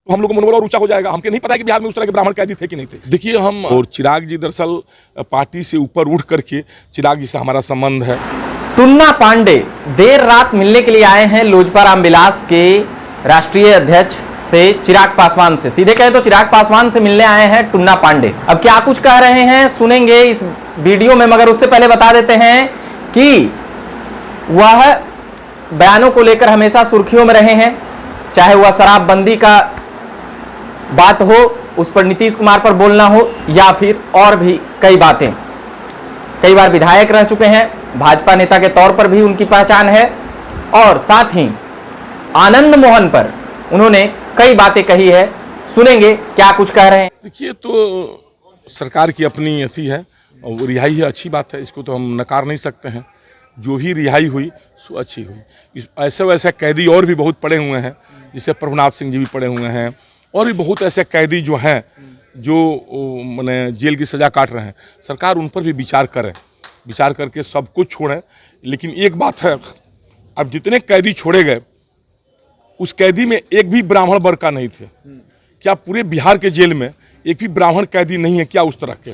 तो हम लोग का मनोबल और ऊंचा हो जाएगा। हमके नहीं पता है कि बिहार में उस तरह के ब्राह्मण कैदी थे कि नहीं थे। देखिए हम और चिराग जी दरअसल पार्टी से ऊपर उठ करके चिराग जी से हमारा संबंध है। टुन्ना पांडे देर रात मिलने के लिए आए हैं लोजपा रामविलास के राष्ट्रीय अध्यक्ष से चिराग पासवान से। सीधे कहें तो चिराग पासवान से मिलने आए हैं टुन्ना पांडे। अब क्या कुछ कह रहे हैं सुनेंगे इस वीडियो में, मगर उससे पहले बता देते हैं कि वह बयानों को लेकर हमेशा सुर्खियों में रहे हैं, चाहे वह शराबबंदी का बात हो, उस पर नीतीश कुमार पर बोलना हो, या फिर और भी कई बातें। कई बार विधायक रह चुके हैं, भाजपा नेता के तौर पर भी उनकी पहचान है, और साथ ही आनंद मोहन पर उन्होंने कई बातें कही है। सुनेंगे क्या कुछ कह रहे हैं। देखिए तो सरकार की अपनी अथी है और रिहाई है, अच्छी बात है, इसको तो हम नकार नहीं सकते हैं। जो भी रिहाई हुई सो अच्छी हुई। ऐसे वैसे कैदी और भी बहुत पड़े हुए हैं, जैसे प्रभुनाथ सिंह जी भी पड़े हुए हैं, और भी बहुत ऐसे कैदी जो हैं जो मैंने जेल की सज़ा काट रहे हैं। सरकार उन पर भी विचार करे, विचार करके सब कुछ छोड़ें। लेकिन एक बात है, अब जितने कैदी छोड़े गए उस कैदी में एक भी ब्राह्मण वर्ग का नहीं थे। क्या पूरे बिहार के जेल में एक भी ब्राह्मण कैदी नहीं है क्या उस तरह के?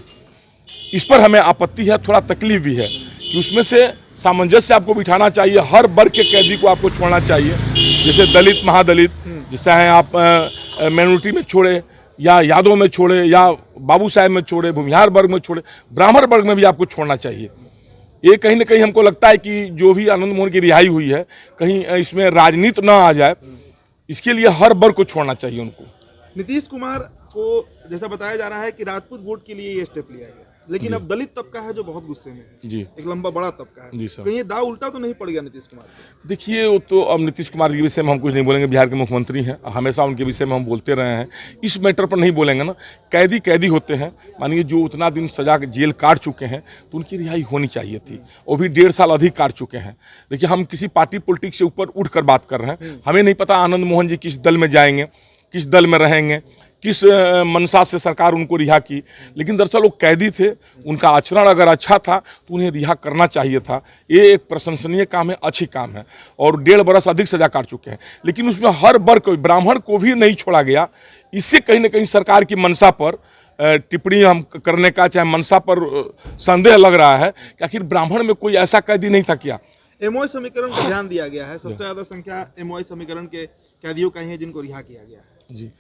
इस पर हमें आपत्ति है, थोड़ा तकलीफ भी है कि उसमें से सामंजस्य आपको बिठाना चाहिए। हर वर्ग के कैदी को आपको छोड़ना चाहिए, जैसे दलित, महादलित, जैसे हैं आप माइनॉरिटी में छोड़े, या यादव में छोड़े, या बाबू साहेब में छोड़े, भूमिहार वर्ग में छोड़े, ब्राह्मण वर्ग में भी आपको छोड़ना चाहिए। ये कहीं ना कहीं हमको लगता है कि जो भी आनंद मोहन की रिहाई हुई है, कहीं इसमें राजनीति ना आ जाए, इसके लिए हर वर्ग को छोड़ना चाहिए उनको। नीतीश कुमार को जैसा बताया जा रहा है कि राजपूत वोट के लिए ये स्टेप लिया गया, लेकिन अब दलित तबका है जो बहुत गुस्से में है जी, एक लंबा बड़ा तबका है जी सर। कहीं ये दाव उल्टा तो नहीं पड़ गया नीतीश कुमार को? देखिए वो तो अब नीतीश कुमार के विषय में हम कुछ नहीं बोलेंगे, बिहार के मुख्यमंत्री हैं, हमेशा उनके विषय में हम बोलते रहे हैं। इस मैटर पर नहीं बोलेंगे ना। कैदी कैदी होते हैं, मानिए जो उतना दिन सजा जेल काट चुके हैं तो उनकी रिहाई होनी चाहिए थी, वो भी 1.5 साल अधिक काट चुके हैं। देखिए हम किसी पार्टी पॉलिटिक्स से ऊपर उठ कर बात कर रहे हैं। हमें नहीं पता आनंद मोहन जी किस दल में जाएंगे, किस दल में रहेंगे, किस मंशा से सरकार उनको रिहा की, लेकिन दरअसल वो कैदी थे। उनका आचरण अगर अच्छा था तो उन्हें रिहा करना चाहिए था। ये एक प्रशंसनीय काम है, अच्छी काम है, और 1.5 बरस अधिक सजा काट चुके हैं, लेकिन उसमें हर वर्ग को, ब्राह्मण को भी नहीं छोड़ा गया। इससे कहीं ना कहीं सरकार की मंशा पर टिप्पणी हम करने का, चाहे मंशा पर संदेह लग रहा है कि आखिर ब्राह्मण में कोई ऐसा कैदी नहीं था क्या। एमओआई समीकरण पर ध्यान दिया गया है, सबसे ज्यादा संख्या एमओआई समीकरण के कैदियों का ही है जिनको रिहा किया गया है। जी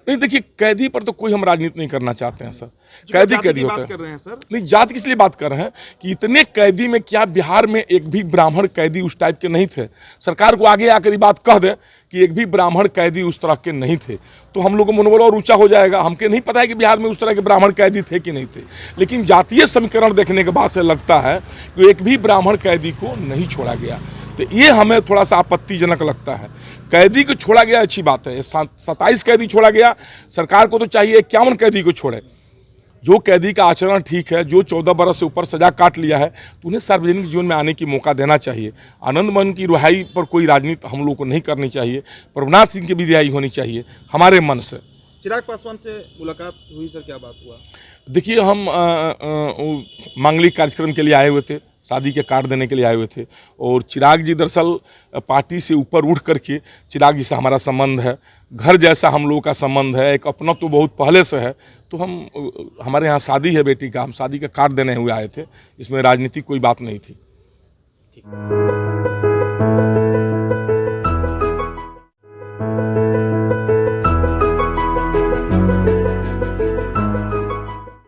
नहीं, देखिए कैदी पर तो कोई हम राजनीति नहीं करना चाहते हैं सर। कैदी कैदी होता है। कर रहे हैं सर, नहीं, जात किस लिए बात कर रहे हैं कि इतने कैदी में क्या बिहार में एक भी ब्राह्मण कैदी उस टाइप के नहीं थे? सरकार को आगे आकर ये बात कह दे कि एक भी ब्राह्मण कैदी उस तरह के नहीं थे, तो हम लोग का मनोबल और ऊंचा हो जाएगा। हमके नहीं पता है कि बिहार में उस तरह के ब्राह्मण कैदी थे कि नहीं थे, लेकिन जातीय समीकरण देखने के बाद से लगता है कि एक भी ब्राह्मण कैदी को नहीं छोड़ा गया, तो ये हमें थोड़ा सा आपत्तिजनक लगता है। कैदी को छोड़ा गया अच्छी बात है, 27 कैदी छोड़ा गया। सरकार को तो चाहिए 51 कैदी को छोड़े। जो कैदी का आचरण ठीक है, जो 14 बरस से ऊपर सजा काट लिया है, तो उन्हें सार्वजनिक जीवन में आने की मौका देना चाहिए। आनंद मोहन की रिहाई पर कोई राजनीति हम लोग को नहीं करनी चाहिए। प्रभुनाथ सिंह की भी रिहाई होनी चाहिए हमारे मन से। चिराग पासवान से मुलाकात हुई सर, क्या बात हुआ? देखिए हम मांगलिक कार्यक्रम के लिए आए हुए थे, शादी के कार्ड देने के लिए आए हुए थे, और चिराग जी दरअसल पार्टी से ऊपर उठ करके चिराग जी से हमारा संबंध है, घर जैसा हम लोगों का संबंध है, एक अपना तो बहुत पहले से है। तो हमारे यहाँ शादी है बेटी का, हम शादी का कार्ड देने हुए आए थे, इसमें राजनीतिक कोई बात नहीं थी।